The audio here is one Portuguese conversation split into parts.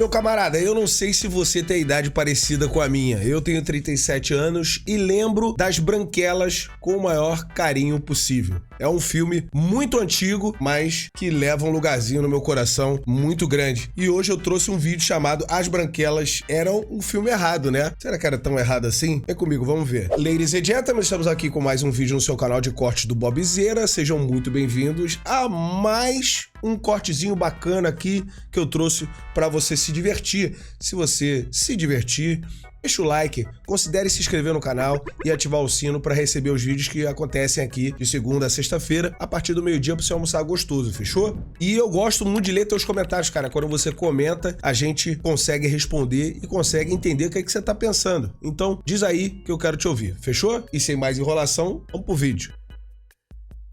Meu camarada, eu não sei se você tem idade parecida com a minha. Eu tenho 37 anos e lembro das Branquelas com o maior carinho possível. É um filme muito antigo, mas que leva um lugarzinho no meu coração muito grande. E hoje eu trouxe um vídeo chamado As Branquelas Eram um Filme Errado, né? Será que era tão errado assim? Vem comigo, vamos ver. Ladies and gentlemen, estamos aqui com mais um vídeo no seu canal de cortes do Bobzera. Sejam muito bem-vindos a mais um cortezinho bacana aqui que eu trouxe para você se divertir. Se você se divertir, deixa o like, considere se inscrever no canal e ativar o sino para receber os vídeos que acontecem aqui de segunda a sexta-feira, a partir do meio-dia para você almoçar gostoso, fechou? E eu gosto muito de ler teus comentários, cara. Quando você comenta, a gente consegue responder e consegue entender o que é que você tá pensando. Então, diz aí que eu quero te ouvir, fechou? E sem mais enrolação, vamos pro vídeo.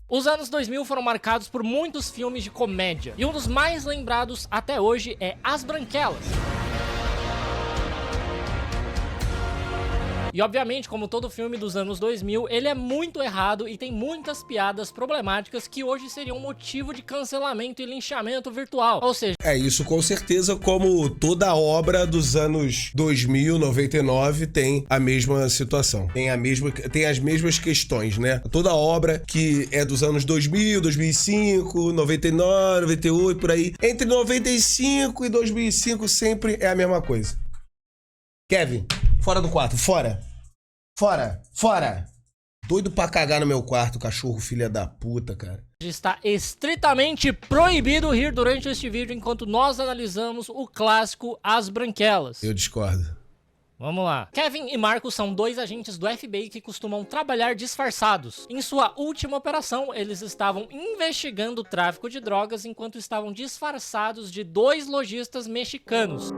Os anos 2000 foram marcados por muitos filmes de comédia, e um dos mais lembrados até hoje é As Branquelas. E obviamente, como todo filme dos anos 2000, ele é muito errado e tem muitas piadas problemáticas que hoje seriam motivo de cancelamento e linchamento virtual. Ou seja... É isso, com certeza, como toda obra dos anos 2000, 99 tem a mesma situação. Tem as mesmas questões, né? Toda obra que é dos anos 2000, 2005, 99, 98, por aí. Entre 95 e 2005 sempre é a mesma coisa. Kevin, fora do quarto, fora. Fora, fora. Doido pra cagar no meu quarto, cachorro filha da puta, cara. Está estritamente proibido rir durante este vídeo enquanto nós analisamos o clássico As Branquelas. Eu discordo. Vamos lá. Kevin e Marcos são dois agentes do FBI que costumam trabalhar disfarçados. Em sua última operação, eles estavam investigando o tráfico de drogas enquanto estavam disfarçados de dois lojistas mexicanos.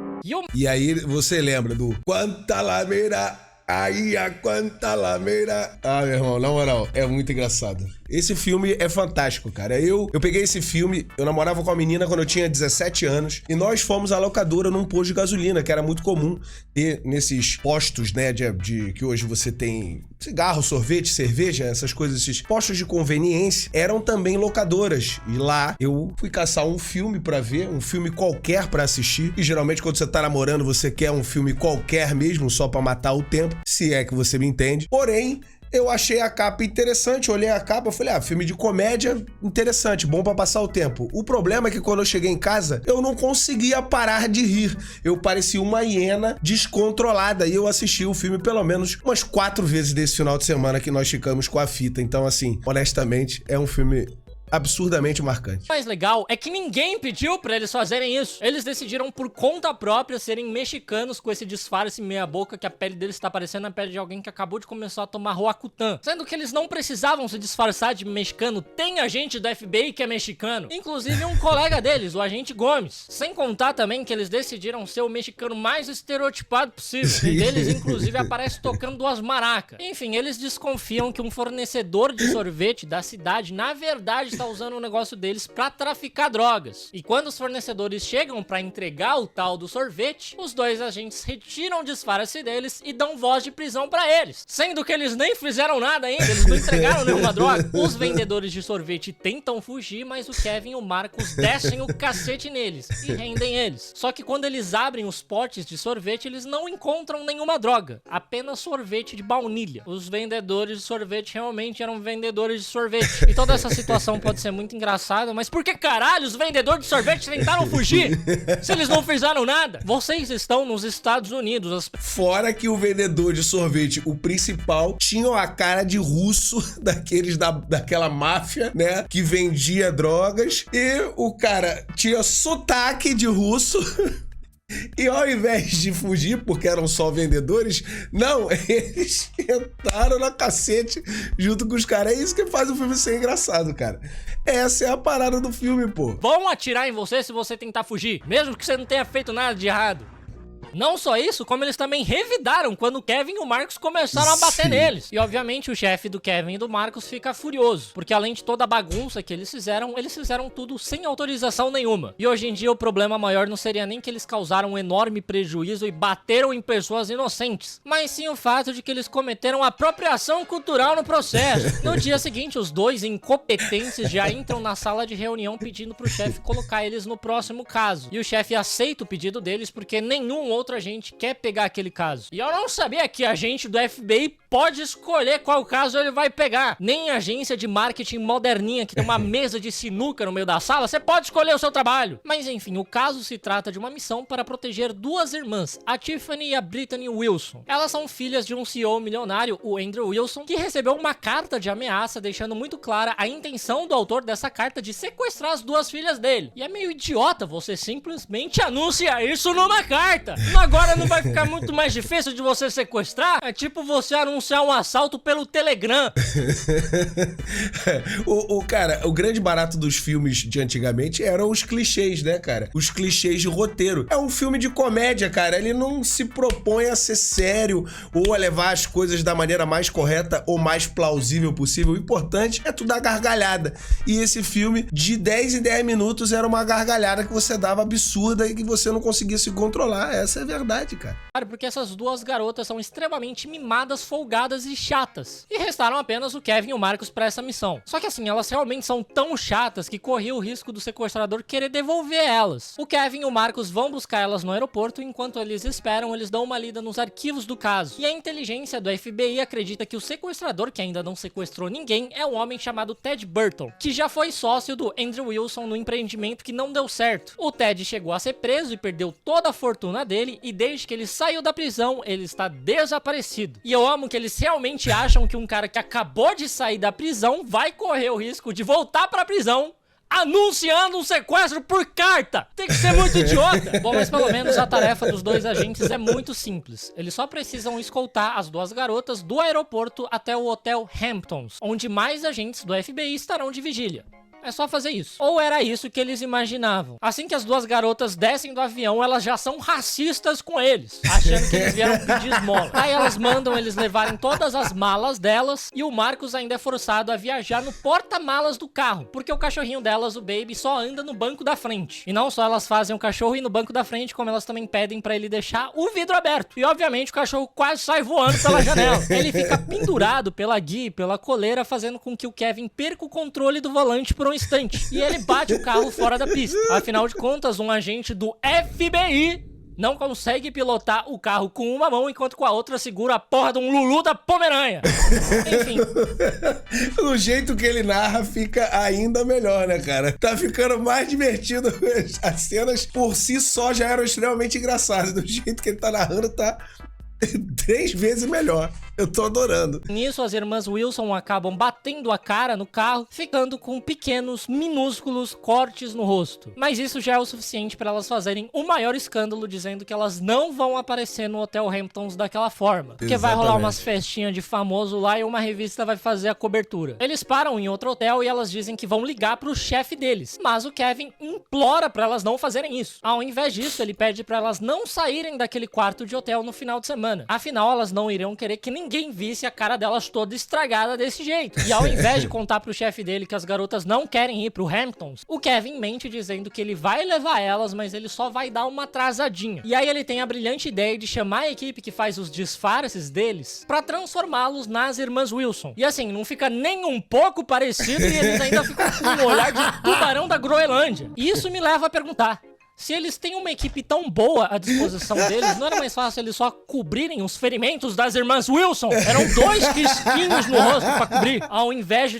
E aí você lembra do Guantalameira, aí a Guantalameira. Ah, meu irmão, na moral, é muito engraçado. Esse filme é fantástico, cara. Eu peguei esse filme, eu namorava com uma menina quando eu tinha 17 anos, e nós fomos à locadora num posto de gasolina, que era muito comum ter nesses postos, né, de que hoje você tem cigarro, sorvete, cerveja, essas coisas, esses postos de conveniência, eram também locadoras. E lá eu fui caçar um filme pra ver, um filme qualquer pra assistir, e geralmente quando você tá namorando, você quer um filme qualquer mesmo, só pra matar o tempo, se é que você me entende. Porém, eu achei a capa interessante, olhei a capa e falei, filme de comédia interessante, bom pra passar o tempo. O problema é que quando eu cheguei em casa, eu não conseguia parar de rir. Eu parecia uma hiena descontrolada e eu assisti o filme pelo menos umas 4 vezes desse final de semana que nós ficamos com a fita. Então, assim, honestamente, é um filme absurdamente marcante. O mais legal é que ninguém pediu pra eles fazerem isso. Eles decidiram por conta própria serem mexicanos com esse disfarce meia boca que a pele deles tá parecendo a pele de alguém que acabou de começar a tomar Roacutan. Sendo que eles não precisavam se disfarçar de mexicano. Tem agente do FBI que é mexicano. Inclusive um colega deles, o agente Gomes. Sem contar também que eles decidiram ser o mexicano mais estereotipado possível. Um deles inclusive aparece tocando duas maracas. Enfim, eles desconfiam que um fornecedor de sorvete da cidade na verdade tá usando o negócio deles pra traficar drogas. E quando os fornecedores chegam pra entregar o tal do sorvete, os dois agentes retiram o disfarce deles e dão voz de prisão pra eles. Sendo que eles nem fizeram nada ainda, eles não entregaram nenhuma droga. Os vendedores de sorvete tentam fugir, mas o Kevin e o Marcos descem o cacete neles e rendem eles. Só que quando eles abrem os potes de sorvete, eles não encontram nenhuma droga, apenas sorvete de baunilha. Os vendedores de sorvete realmente eram vendedores de sorvete. E toda essa situação pode ser muito engraçada, mas por que caralho os vendedores de sorvete tentaram fugir? Se eles não fizeram nada? Vocês estão nos Estados Unidos. Fora que o vendedor de sorvete, o principal, tinha a cara de russo, daqueles daquela máfia, né, que vendia drogas, e o cara tinha sotaque de russo. E ao invés de fugir, porque eram só vendedores, não, eles entraram na cacete junto com os caras. É isso que faz o filme ser engraçado, cara. Essa é a parada do filme, pô. Vão atirar em você se você tentar fugir, mesmo que você não tenha feito nada de errado. Não só isso, como eles também revidaram quando o Kevin e o Marcos começaram a bater neles. E obviamente o chefe do Kevin e do Marcos fica furioso, porque além de toda a bagunça que eles fizeram tudo sem autorização nenhuma. E hoje em dia o problema maior não seria nem que eles causaram um enorme prejuízo e bateram em pessoas inocentes, mas sim o fato de que eles cometeram apropriação cultural no processo. No dia seguinte, os dois incompetentes já entram na sala de reunião pedindo pro chefe colocar eles no próximo caso. E o chefe aceita o pedido deles porque nenhum outro agente quer pegar aquele caso. E eu não sabia que agente do FBI pode escolher qual caso ele vai pegar. Nem agência de marketing moderninha que tem uma mesa de sinuca no meio da sala, você pode escolher o seu trabalho. Mas enfim, o caso se trata de uma missão para proteger duas irmãs, a Tiffany e a Brittany Wilson. Elas são filhas de um CEO milionário, o Andrew Wilson, que recebeu uma carta de ameaça deixando muito clara a intenção do autor dessa carta de sequestrar as duas filhas dele. E é meio idiota você simplesmente anunciar isso numa carta. Agora não vai ficar muito mais difícil de você sequestrar? É tipo você anunciar um assalto pelo Telegram. Cara, o grande barato dos filmes de antigamente eram os clichês, né, cara? Os clichês de roteiro. É um filme de comédia, cara. Ele não se propõe a ser sério ou a levar as coisas da maneira mais correta ou mais plausível possível. O importante é tu dar gargalhada. E esse filme, de 10 em 10 minutos, era uma gargalhada que você dava absurda e que você não conseguia se controlar. Essa é a verdade, cara. Porque essas duas garotas são extremamente mimadas, folgadas e chatas. E restaram apenas o Kevin e o Marcos pra essa missão. Só que assim, elas realmente são tão chatas que corria o risco do sequestrador querer devolver elas. O Kevin e o Marcos vão buscar elas no aeroporto e enquanto eles esperam, eles dão uma lida nos arquivos do caso. E a inteligência do FBI acredita que o sequestrador, que ainda não sequestrou ninguém, é um homem chamado Ted Burton, que já foi sócio do Andrew Wilson no empreendimento que não deu certo. O Ted chegou a ser preso e perdeu toda a fortuna dele e desde que ele saiu da prisão, ele está desaparecido. E eu amo que eles realmente acham que um cara que acabou de sair da prisão vai correr o risco de voltar pra prisão anunciando um sequestro por carta. Tem que ser muito idiota. Bom, mas pelo menos a tarefa dos dois agentes é muito simples. Eles só precisam escoltar as duas garotas do aeroporto até o Hotel Hamptons, onde mais agentes do FBI estarão de vigília. É só fazer isso. Ou era isso que eles imaginavam. Assim que as duas garotas descem do avião, elas já são racistas com eles, achando que eles vieram pedir esmola. Aí elas mandam eles levarem todas as malas delas e o Marcos ainda é forçado a viajar no porta-malas do carro, porque o cachorrinho delas, o Baby, só anda no banco da frente. E não só elas fazem o cachorro ir no banco da frente, como elas também pedem pra ele deixar o vidro aberto. E obviamente o cachorro quase sai voando pela janela. Ele fica pendurado pela guia e pela coleira, fazendo com que o Kevin perca o controle do volante por um instante, e ele bate o carro fora da pista. Afinal de contas, um agente do FBI não consegue pilotar o carro com uma mão enquanto com a outra segura a porra de um Lulu da Pomerânia. Enfim. O jeito que ele narra fica ainda melhor, né, cara? Tá ficando mais divertido. As cenas por si só já eram extremamente engraçadas. Do jeito que ele tá narrando, tá 3 vezes melhor. Eu tô adorando. Nisso, as irmãs Wilson acabam batendo a cara no carro, ficando com pequenos, minúsculos cortes no rosto. Mas isso já é o suficiente para elas fazerem o maior escândalo, dizendo que elas não vão aparecer no Hotel Hamptons daquela forma. Porque vai rolar umas festinhas de famoso lá e uma revista vai fazer a cobertura. Eles param em outro hotel e elas dizem que vão ligar pro chefe deles. Mas o Kevin implora para elas não fazerem isso. Ao invés disso, ele pede para elas não saírem daquele quarto de hotel no final de semana. Afinal, elas não iriam querer que ninguém visse a cara delas toda estragada desse jeito. E ao invés de contar pro chefe dele que as garotas não querem ir pro Hamptons, o Kevin mente dizendo que ele vai levar elas, mas ele só vai dar uma atrasadinha. E aí ele tem a brilhante ideia de chamar a equipe que faz os disfarces deles pra transformá-los nas irmãs Wilson. E assim, não fica nem um pouco parecido e eles ainda ficam com um olhar de tubarão da Groenlândia. E isso me leva a perguntar: se eles têm uma equipe tão boa à disposição deles, não era mais fácil eles só cobrirem os ferimentos das irmãs Wilson? Eram 2 risquinhos no rosto pra cobrir, ao invés de...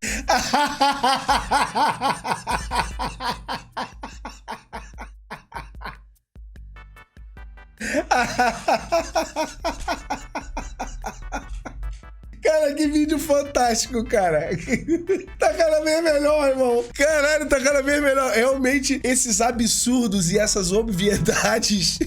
Cara, que vídeo fantástico, cara. Tá cada vez melhor, irmão. Caralho, tá cada vez melhor. Realmente, esses absurdos e essas obviedades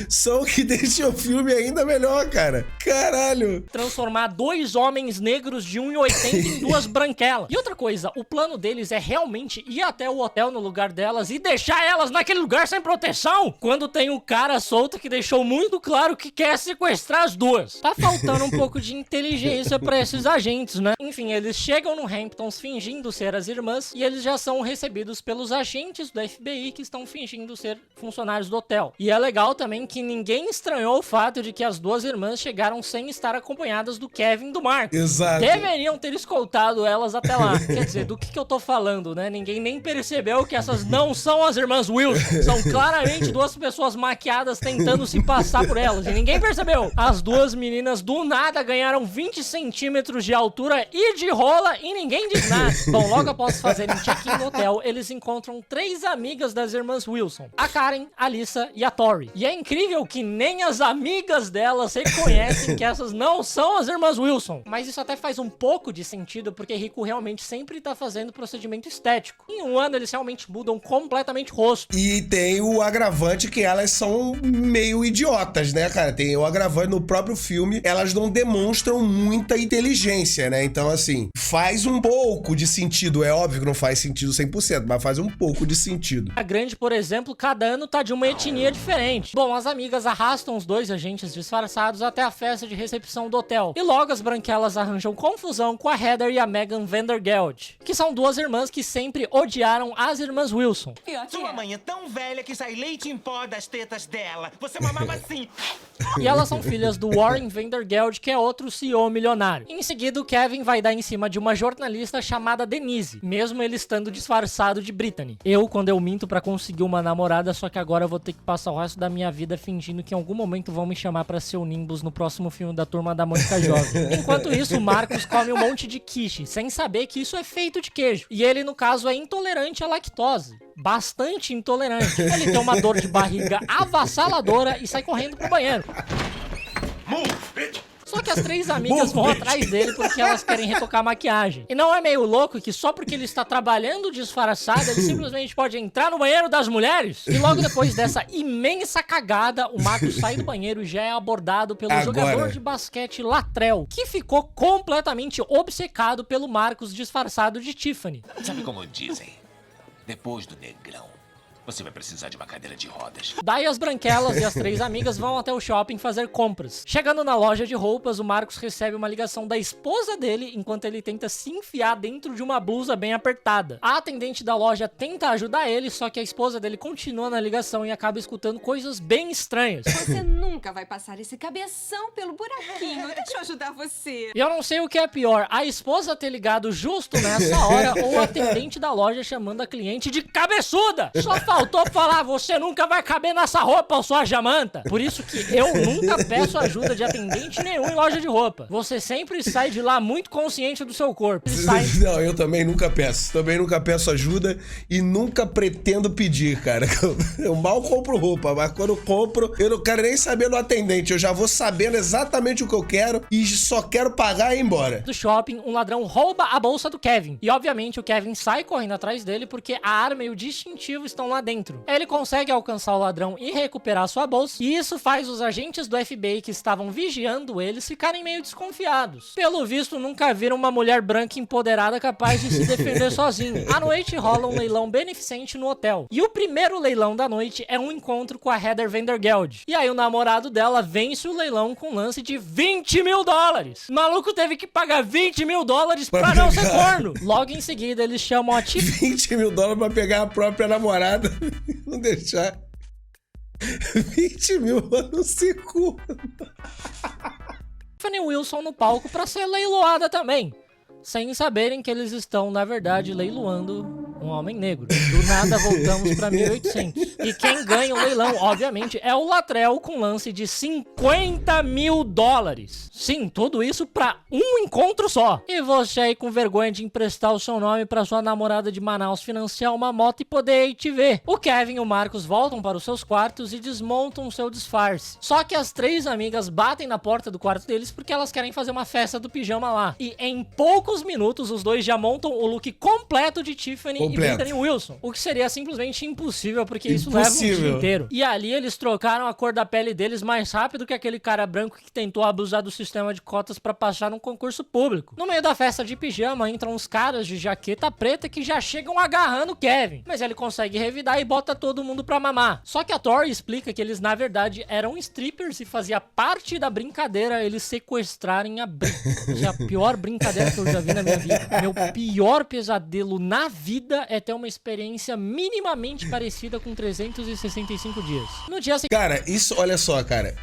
são o que deixam o filme ainda melhor, cara. Caralho. Transformar 2 homens negros de 1,80 em 2 branquelas. E outra coisa, o plano deles é realmente ir até o hotel no lugar delas e deixar elas naquele lugar sem proteção. Quando tem um cara solto que deixou muito claro que quer sequestrar as duas. Tá faltando um pouco de inteligência pra esses agentes, né? Enfim, eles chegam no Hamptons fingindo ser as irmãs e eles já são recebidos pelos agentes do FBI que estão fingindo ser funcionários do hotel. E é legal também que ninguém estranhou o fato de que as 2 irmãs chegaram sem estar acompanhadas do Kevin e do Mark. Exato. Deveriam ter escoltado elas até lá. Quer dizer, do que eu tô falando, né? Ninguém nem percebeu que essas não são as irmãs Wilson. São claramente 2 pessoas maquiadas tentando se passar por elas. E ninguém percebeu. As 2 meninas do nada ganharam 20 centímetros de altura e de rola e ninguém diz nada. Bom, logo após fazerem check-in no hotel, eles encontram 3 amigas das irmãs Wilson. A Karen, a Lisa e a Tori. E é incrível que nem as amigas delas reconhecem que essas não são as irmãs Wilson. Mas isso até faz um pouco de sentido, porque Rico realmente sempre tá fazendo procedimento estético. Em um ano, eles realmente mudam completamente o rosto. E tem o agravante que elas são meio idiotas, né, cara? Tem o agravante no próprio filme, elas não demonstram muita inteligência, né? Então, assim, faz um pouco de sentido. É óbvio que não faz sentido 100%, mas faz um pouco de sentido. A Grande, por exemplo, cada ano tá de uma etnia diferente. Bom, as amigas arrastam os 2 agentes disfarçados até a festa de recepção do hotel. E logo as branquelas arranjam confusão com a Heather e a Megan Vandergeld, que são 2 irmãs que sempre odiaram as irmãs Wilson. Sua mãe é tão velha que sai leite em pó das tetas dela. Você mamava assim. E elas são filhas do Warren Vandergeld, que é outro CEO milionário. Em seguida, o Kevin vai dar em cima de uma jornalista chamada Denise, mesmo ele estando disfarçado de Brittany. Quando eu minto pra conseguir uma namorada, só que agora eu vou ter que passar o resto da minha vida fingindo que em algum momento vão me chamar pra ser o Nimbus no próximo filme da Turma da Mônica Jovem. Enquanto isso, o Marcos come um monte de quiche, sem saber que isso é feito de queijo. E ele, no caso, é intolerante à lactose. Bastante intolerante. Ele tem uma dor de barriga avassaladora e sai correndo pro banheiro. Só que as 3 amigas vão atrás dele porque elas querem retocar a maquiagem. E não é meio louco que só porque ele está trabalhando disfarçado, ele simplesmente pode entrar no banheiro das mulheres? E logo depois dessa imensa cagada, o Marcos sai do banheiro e já é abordado pelo jogador de basquete Latrell, que ficou completamente obcecado pelo Marcos disfarçado de Tiffany. Sabe como dizem? Depois do negrão, você vai precisar de uma cadeira de rodas. Daí as branquelas e as 3 amigas vão até o shopping fazer compras. Chegando na loja de roupas, o Marcos recebe uma ligação da esposa dele enquanto ele tenta se enfiar dentro de uma blusa bem apertada. A atendente da loja tenta ajudar ele, só que a esposa dele continua na ligação e acaba escutando coisas bem estranhas. Você nunca vai passar esse cabeção pelo buraquinho. Deixa eu ajudar você. E eu não sei o que é pior, a esposa ter ligado justo nessa hora ou a atendente da loja chamando a cliente de cabeçuda. Só faltou falar, você nunca vai caber nessa roupa, sua jamanta. Por isso que eu nunca peço ajuda de atendente nenhum em loja de roupa. Você sempre sai de lá muito consciente do seu corpo. Não, eu também nunca peço. Também nunca peço ajuda e nunca pretendo pedir, cara. Eu mal compro roupa, mas quando eu compro, eu não quero nem saber do atendente. Eu já vou sabendo exatamente o que eu quero e só quero pagar e ir embora. Do shopping, um ladrão rouba a bolsa do Kevin. E obviamente o Kevin sai correndo atrás dele porque a arma e o distintivo estão lá dentro. Ele consegue alcançar o ladrão e recuperar sua bolsa, e isso faz os agentes do FBI que estavam vigiando eles ficarem meio desconfiados. Pelo visto, nunca viram uma mulher branca empoderada capaz de se defender sozinha. À noite rola um leilão beneficente no hotel, e o primeiro leilão da noite é um encontro com a Heather Vandergeld. E aí o namorado dela vence o leilão com um lance de $20 mil. O maluco teve que pagar $20 mil pra não ser corno. Logo em seguida, eles chamam a Tiffany. $20 mil pra pegar a própria namorada. Não deixar. 20 mil pra não ser corno. Tiffany Wilson no palco pra ser leiloada também, sem saberem que eles estão, na verdade, leiloando um homem negro. Do nada voltamos pra 1800. E quem ganha o leilão, obviamente, é o Latrell com lance de $50 mil. Sim, tudo isso pra um encontro só. E você aí com vergonha de emprestar o seu nome pra sua namorada de Manaus financiar uma moto e poder ir te ver. O Kevin e o Marcos voltam para os seus quartos e desmontam o seu disfarce. Só que as três amigas batem na porta do quarto deles porque elas querem fazer uma festa do pijama lá. E em poucos minutos os dois já montam o look completo de Tiffany e Brittany Wilson. O que seria simplesmente impossível, porque isso leva um dia inteiro. E ali eles trocaram a cor da pele deles mais rápido que aquele cara branco que tentou abusar do sistema de cotas pra passar num concurso público. No meio da festa de pijama entram uns caras de jaqueta preta que já chegam agarrando o Kevin. Mas ele consegue revidar e bota todo mundo pra mamar. Só que a Tori explica que eles na verdade eram strippers e fazia parte da brincadeira eles sequestrarem a Britney. É a pior brincadeira que eu já vi na minha vida. Meu pior pesadelo na vida é ter uma experiência minimamente parecida com 365 dias. No dia seguinte... Cara, isso, olha só, cara,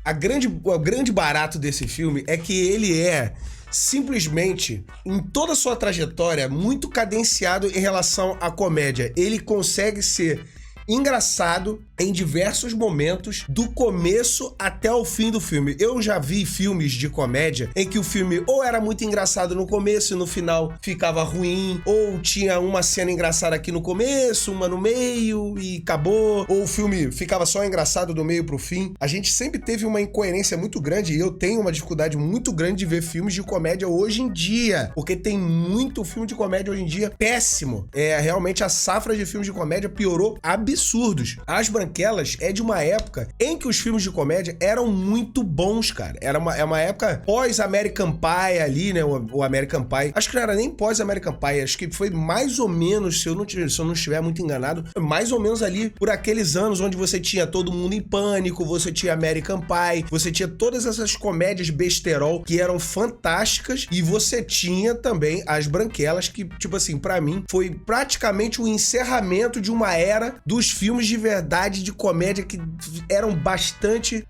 o grande barato desse filme é que ele é simplesmente, em toda a sua trajetória, muito cadenciado em relação à comédia. Ele consegue ser engraçado em diversos momentos, do começo até o fim do filme. Eu já vi filmes de comédia em que o filme ou era muito engraçado no começo e no final ficava ruim, ou tinha uma cena engraçada aqui no começo, uma no meio e acabou, ou o filme ficava só engraçado do meio pro fim. A gente sempre teve uma incoerência muito grande e eu tenho uma dificuldade muito grande de ver filmes de comédia hoje em dia, porque tem muito filme de comédia hoje em dia péssimo. Realmente a safra de filmes de comédia piorou absurdos. As Branquelas é de uma época em que os filmes de comédia eram muito bons, cara. É uma época pós-American Pie ali, né? O American Pie. Acho que não era nem pós-American Pie, acho que foi mais ou menos, se eu não estiver muito enganado, mais ou menos ali por aqueles anos onde você tinha Todo Mundo em Pânico, você tinha American Pie, você tinha todas essas comédias besterol que eram fantásticas e você tinha também As Branquelas, que, tipo assim, pra mim, foi praticamente o encerramento de uma era dos filmes de verdade de comédia que eram bastante,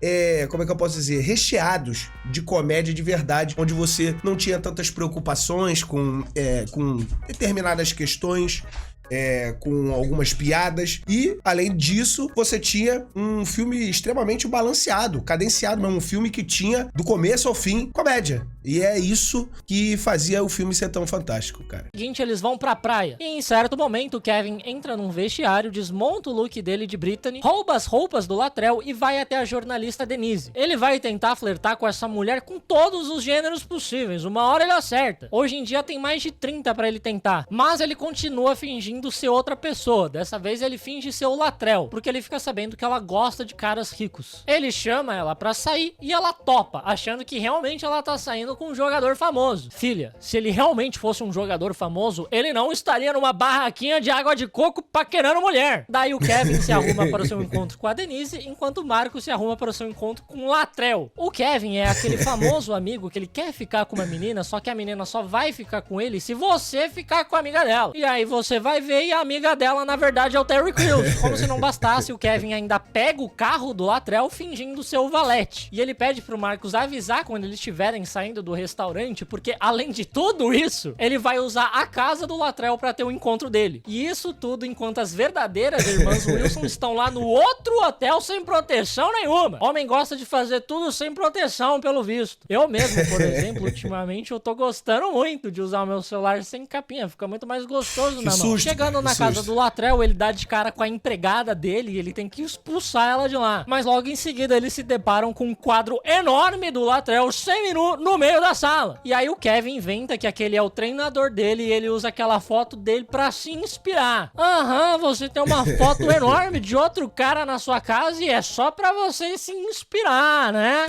como é que eu posso dizer, recheados de comédia de verdade, onde você não tinha tantas preocupações com determinadas questões, com algumas piadas, e além disso você tinha um filme extremamente balanceado, cadenciado, mas um filme que tinha do começo ao fim comédia, e é isso que fazia o filme ser tão fantástico, cara. Seguinte, eles vão pra praia e em certo momento o Kevin entra num vestiário, desmonta o look dele de Brittany, rouba as roupas do Latrell e vai até a jornalista Denise. Ele vai tentar flertar com essa mulher com todos os gêneros possíveis, uma hora ele acerta. Hoje em dia tem mais de 30 pra ele tentar, mas ele continua fingindo ser outra pessoa. Dessa vez ele finge ser o Latrell, porque ele fica sabendo que ela gosta de caras ricos. Ele chama ela pra sair e ela topa, achando que realmente ela tá saindo com um jogador famoso. Filha, se ele realmente fosse um jogador famoso, ele não estaria numa barraquinha de água de coco paquerando mulher. Daí o Kevin se arruma para o seu encontro com a Denise, enquanto o Marco se arruma para o seu encontro com o Latrell. O Kevin é aquele famoso amigo que ele quer ficar com uma menina, só que a menina só vai ficar com ele se você ficar com a amiga dela. E aí você vai ver e a amiga dela, na verdade, é o Terry Crews. Como se não bastasse, o Kevin ainda pega o carro do Latrell fingindo ser o valete. E ele pede pro Marcos avisar quando eles estiverem saindo do restaurante, porque além de tudo isso, ele vai usar a casa do Latrell pra ter o encontro dele. E isso tudo enquanto as verdadeiras irmãs Wilson estão lá no outro hotel sem proteção nenhuma. Homem gosta de fazer tudo sem proteção, pelo visto. Eu mesmo, por exemplo, ultimamente eu tô gostando muito de usar o meu celular sem capinha. Fica muito mais gostoso na mão. Chegando na casa do Latrell, ele dá de cara com a empregada dele e ele tem que expulsar ela de lá. Mas logo em seguida eles se deparam com um quadro enorme do Latrell semi-nu no meio da sala. E aí o Kevin inventa que aquele é o treinador dele e ele usa aquela foto dele pra se inspirar. Você tem uma foto enorme de outro cara na sua casa e é só pra você se inspirar, né?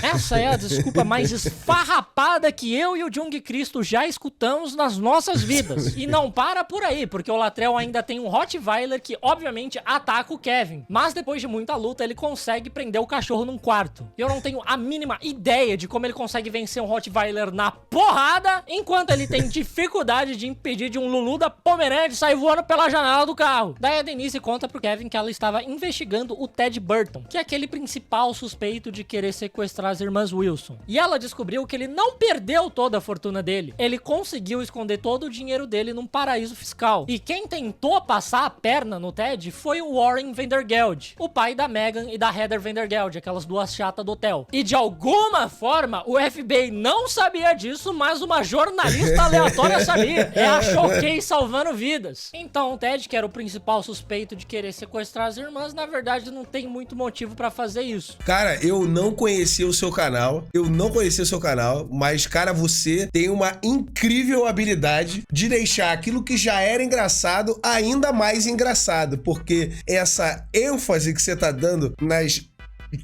Essa é a desculpa mais esfarrapada que eu e o Jung Cristo já escutamos nas nossas vidas. E não para por aí, porque o Latrell ainda tem um Rottweiler que, obviamente, ataca o Kevin. Mas depois de muita luta, ele consegue prender o cachorro num quarto. Eu não tenho a mínima ideia de como ele consegue vencer um Rottweiler na porrada, enquanto ele tem dificuldade de impedir de um Lulu da Pomerânia de sair voando pela janela do carro. Daí a Denise conta pro Kevin que ela estava investigando o Ted Burton, que é aquele principal suspeito de querer sequestrar das irmãs Wilson. E ela descobriu que ele não perdeu toda a fortuna dele. Ele conseguiu esconder todo o dinheiro dele num paraíso fiscal. E quem tentou passar a perna no Ted foi o Warren Vandergeld, o pai da Megan e da Heather Vandergeld, aquelas duas chatas do hotel. E de alguma forma, o FBI não sabia disso, mas uma jornalista aleatória sabia. É a Showcase salvando vidas. Então, o Ted, que era o principal suspeito de querer sequestrar as irmãs, na verdade não tem muito motivo pra fazer isso. Cara, eu não conhecia o seu canal. Mas, cara, você tem uma incrível habilidade de deixar aquilo que já era engraçado ainda mais engraçado. Porque essa ênfase que você tá dando nas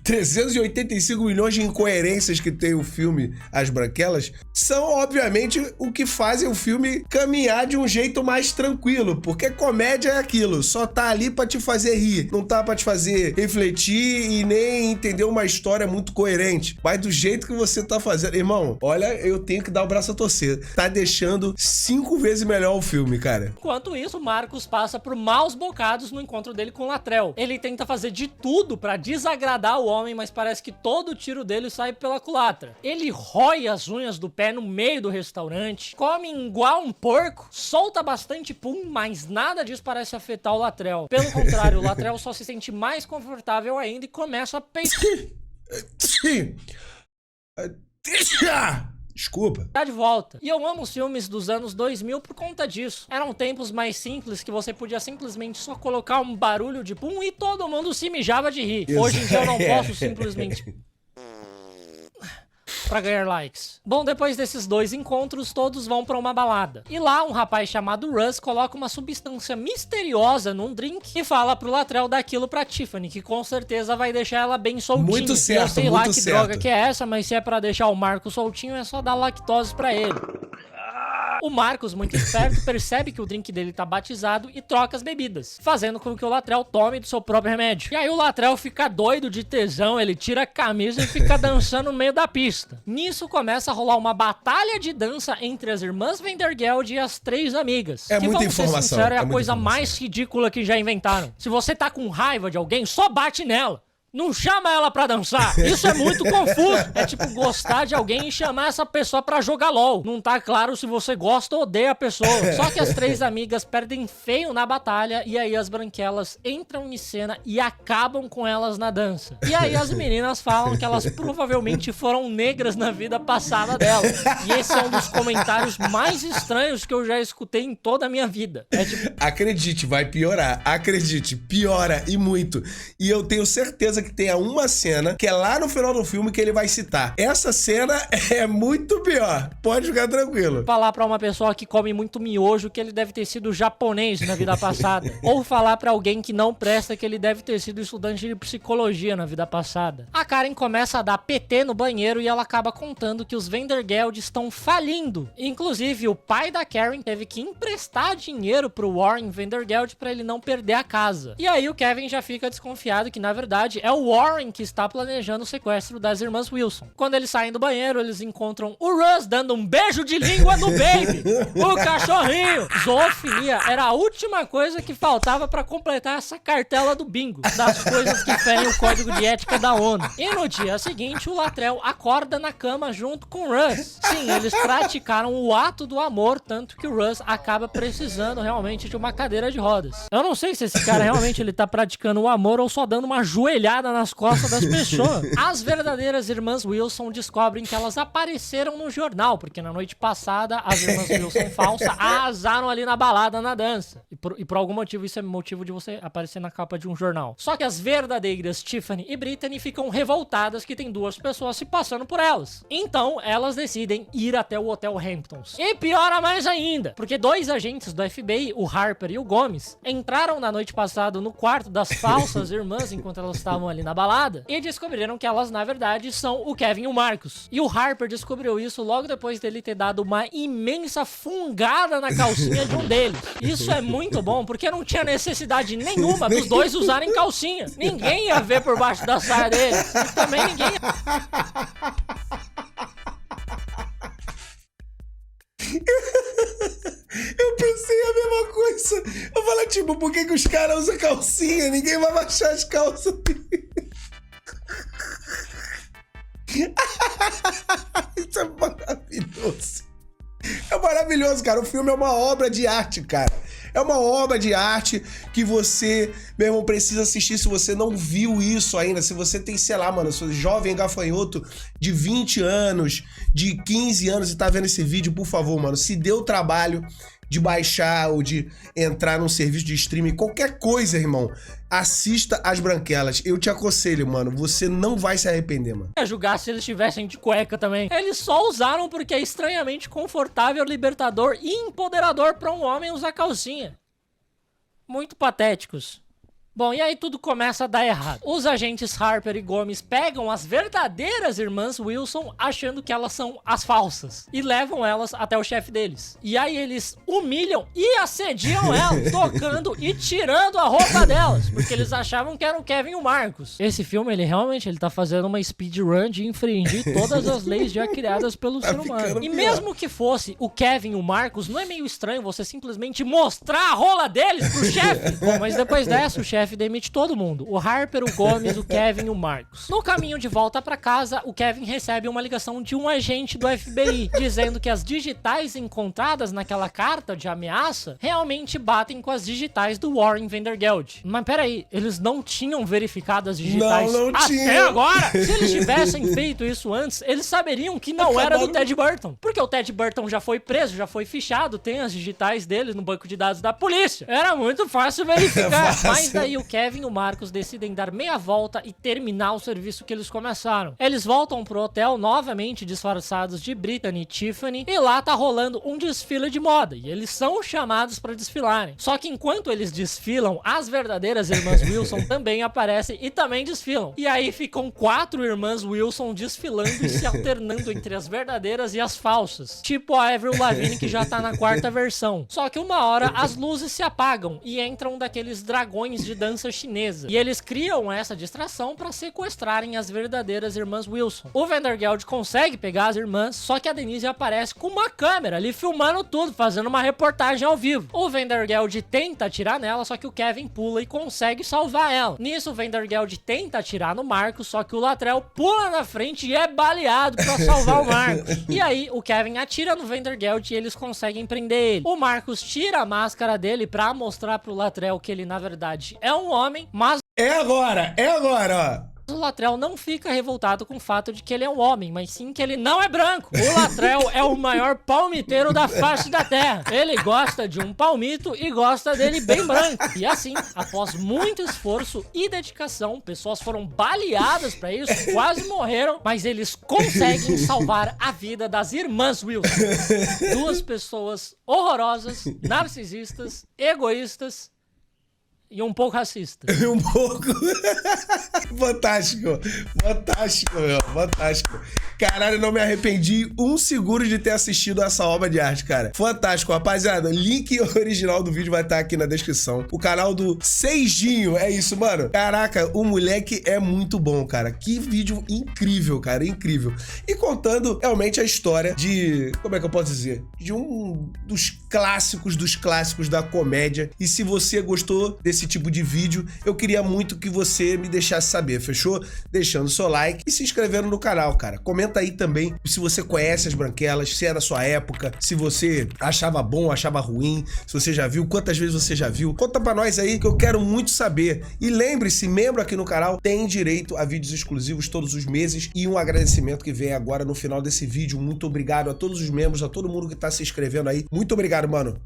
385 milhões de incoerências que tem o filme As Branquelas são, obviamente, o que fazem o filme caminhar de um jeito mais tranquilo, porque comédia é aquilo, só tá ali pra te fazer rir, não tá pra te fazer refletir e nem entender uma história muito coerente, mas do jeito que você tá fazendo, irmão, olha, eu tenho que dar o braço a torcer, tá deixando 5 vezes melhor o filme, cara. Enquanto isso, Marcos passa por maus bocados no encontro dele com Latrell. Ele tenta fazer de tudo pra desagradar o homem, mas parece que todo o tiro dele sai pela culatra. Ele rói as unhas do pé no meio do restaurante, come igual um porco, solta bastante pum, mas nada disso parece afetar o Latrell. Pelo contrário, o Latrell só se sente mais confortável ainda e começa a peitar. Desculpa. Tá de volta. E eu amo os filmes dos anos 2000 por conta disso. Eram tempos mais simples que você podia simplesmente só colocar um barulho de pum e todo mundo se mijava de rir. Hoje em dia eu não posso simplesmente... pra ganhar likes. Bom, depois desses dois encontros, todos vão pra uma balada. E lá, um rapaz chamado Russ coloca uma substância misteriosa num drink e fala pro Latrell daquilo pra Tiffany, que com certeza vai deixar ela bem soltinha. Muito certo, eu sei lá que certo. droga que é essa, mas se é pra deixar o Marcos soltinho, é só dar lactose pra ele. O Marcos, muito esperto, percebe que o drink dele tá batizado e troca as bebidas, fazendo com que o Latrell tome do seu próprio remédio. E aí o Latrell fica doido de tesão, ele tira a camisa e fica dançando no meio da pista. Nisso começa a rolar uma batalha de dança entre as irmãs Vandergeld e as 3 amigas. É que, muita vamos ser informação, sinceros, é a muita coisa informação. mais ridícula que já inventaram. Se você tá com raiva de alguém, só bate nela. Não chama ela pra dançar. Isso é muito confuso. É tipo gostar de alguém e chamar essa pessoa pra jogar LOL. Não tá claro se você gosta ou odeia a pessoa. Só que as 3 amigas perdem feio na batalha e aí as branquelas entram em cena e acabam com elas na dança. E aí as meninas falam que elas provavelmente foram negras na vida passada delas. E esse é um dos comentários mais estranhos que eu já escutei em toda a minha vida. É tipo... Acredite, vai piorar. Acredite, piora e muito. E eu tenho certeza que tenha uma cena que é lá no final do filme que ele vai citar. Essa cena é muito pior. Pode ficar tranquilo. Falar pra uma pessoa que come muito miojo que ele deve ter sido japonês na vida passada. Ou falar pra alguém que não presta que ele deve ter sido estudante de psicologia na vida passada. A Karen começa a dar PT no banheiro e ela acaba contando que os Vandergeld estão falindo. Inclusive, o pai da Karen teve que emprestar dinheiro pro Warren Vandergeld pra ele não perder a casa. E aí o Kevin já fica desconfiado que, na verdade, é o Warren que está planejando o sequestro das irmãs Wilson. Quando eles saem do banheiro, eles encontram o Russ dando um beijo de língua no Baby, o cachorrinho. Zoofilia era a última coisa que faltava pra completar essa cartela do bingo, das coisas que ferem o código de ética da ONU. E no dia seguinte, o Latrell acorda na cama junto com o Russ. Sim, eles praticaram o ato do amor, tanto que o Russ acaba precisando realmente de uma cadeira de rodas. Eu não sei se esse cara realmente ele tá praticando o amor ou só dando uma joelhada nas costas das pessoas. As verdadeiras irmãs Wilson descobrem que elas apareceram no jornal, porque na noite passada as irmãs Wilson falsas arrasaram ali na balada, na dança. E por algum motivo isso é motivo de você aparecer na capa de um jornal. Só que as verdadeiras Tiffany e Brittany ficam revoltadas que tem 2 pessoas se passando por elas. Então elas decidem ir até o Hotel Hamptons. E piora mais ainda, porque 2 agentes do FBI, o Harper e o Gomes, entraram na noite passada no quarto das falsas irmãs enquanto elas estavam ali na balada e descobriram que elas, na verdade, são o Kevin e o Marcos. E o Harper descobriu isso logo depois dele ter dado uma imensa fungada na calcinha de um deles. Isso é muito bom, porque não tinha necessidade nenhuma dos 2 usarem calcinha. Ninguém ia ver por baixo da saia deles. E também ninguém ia... Eu pensei a mesma coisa. Eu falei, tipo, por que os caras usam calcinha? Ninguém vai baixar as calças. maravilhoso, cara. O filme é uma obra de arte, cara. É uma obra de arte que você, meu irmão, precisa assistir se você não viu isso ainda. Se você tem, sei lá, mano, sou jovem gafanhoto de 20 anos, de 15 anos e tá vendo esse vídeo, por favor, mano, se dê o trabalho de baixar ou de entrar num serviço de streaming, qualquer coisa, irmão, assista As Branquelas. Eu te aconselho, mano, você não vai se arrepender, mano. A julgar se eles estivessem de cueca também. Eles só usaram porque é estranhamente confortável, libertador e empoderador pra um homem usar calcinha. Muito patéticos. Bom, e aí tudo começa a dar errado. Os agentes Harper e Gomes pegam as verdadeiras irmãs Wilson achando que elas são as falsas e levam elas até o chefe deles. E aí eles humilham e assediam elas, tocando e tirando a roupa delas, porque eles achavam que era o Kevin e o Marcos. Esse filme, ele realmente tá fazendo uma speedrun de infringir todas as leis já criadas pelo ser humano. E mesmo que fosse o Kevin e o Marcos, não é meio estranho você simplesmente mostrar a rola deles pro chefe? Bom, mas depois dessa, o chefe demite todo mundo. O Harper, o Gomes, o Kevin e o Marcos. No caminho de volta pra casa, o Kevin recebe uma ligação de um agente do FBI, dizendo que as digitais encontradas naquela carta de ameaça realmente batem com as digitais do Warren Vandergeld. Mas peraí, eles não tinham verificado as digitais não até tinha. agora? Se eles tivessem feito isso antes, eles saberiam que não era do Ted Burton. Porque o Ted Burton já foi preso, já foi fichado, tem as digitais dele no banco de dados da polícia. Era muito fácil verificar. Mas daí o Kevin e o Marcos decidem dar meia volta e terminar o serviço que eles começaram. Eles voltam pro hotel novamente disfarçados de Brittany e Tiffany e lá tá rolando um desfile de moda e eles são chamados pra desfilarem. Só que enquanto eles desfilam, as verdadeiras irmãs Wilson também aparecem e também desfilam. E aí ficam 4 irmãs Wilson desfilando e se alternando entre as verdadeiras e as falsas. Tipo a Avril Lavigne que já tá na 4ª versão. Só que uma hora as luzes se apagam e entram daqueles dragões de dança chinesa. E eles criam essa distração pra sequestrarem as verdadeiras irmãs Wilson. O Vandergeld consegue pegar as irmãs, só que a Denise aparece com uma câmera ali filmando tudo, fazendo uma reportagem ao vivo. O Vandergeld tenta atirar nela, só que o Kevin pula e consegue salvar ela. Nisso, o Vandergeld tenta atirar no Marcos, só que o Latrell pula na frente e é baleado pra salvar o Marcos. E aí, o Kevin atira no Vandergeld e eles conseguem prender ele. O Marcos tira a máscara dele pra mostrar pro Latrell que ele, na verdade, é um homem, mas É agora, ó. o Latrell não fica revoltado com o fato de que ele é um homem, mas sim que ele não é branco. O Latrell é o maior palmiteiro da face da terra. Ele gosta de um palmito e gosta dele bem branco. E assim, após muito esforço e dedicação, pessoas foram baleadas pra isso, quase morreram, mas eles conseguem salvar a vida das irmãs Wilson. 2 pessoas horrorosas, narcisistas, egoístas e um pouco racista. Um pouco. Fantástico. Fantástico, meu. Fantástico. Caralho, eu não me arrependi um segundo de ter assistido essa obra de arte, cara. Fantástico, rapaziada. Link original do vídeo vai estar aqui na descrição. O canal do Seijinho. É isso, mano. Caraca, o moleque é muito bom, cara. Que vídeo incrível, cara. Incrível. E contando realmente a história de... Como é que eu posso dizer? De um dos clássicos da comédia. E se você gostou desse tipo de vídeo, eu queria muito que você me deixasse saber, fechou? Deixando seu like e se inscrevendo no canal, cara. Comenta aí também se você conhece As Branquelas, se é da sua época, se você achava bom, achava ruim, se você já viu, quantas vezes você já viu. Conta pra nós aí que eu quero muito saber. E lembre-se, membro aqui no canal tem direito a vídeos exclusivos todos os meses e um agradecimento que vem agora no final desse vídeo. Muito obrigado a todos os membros, a todo mundo que tá se inscrevendo aí. Muito obrigado, mano.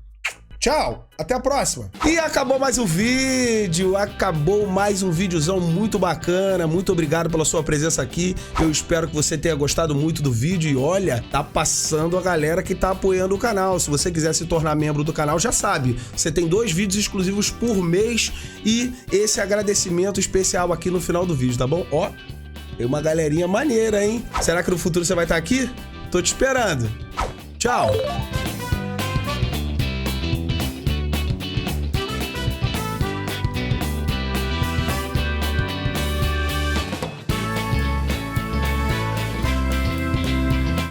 Tchau, até a próxima. E acabou mais um vídeo, acabou mais um videozão muito bacana. Muito obrigado pela sua presença aqui. Eu espero que você tenha gostado muito do vídeo. E olha, tá passando a galera que tá apoiando o canal. Se você quiser se tornar membro do canal, já sabe, você tem 2 vídeos exclusivos por mês e esse agradecimento especial aqui no final do vídeo, tá bom? Ó, tem uma galerinha maneira, hein? Será que no futuro você vai estar aqui? Tô te esperando. Tchau.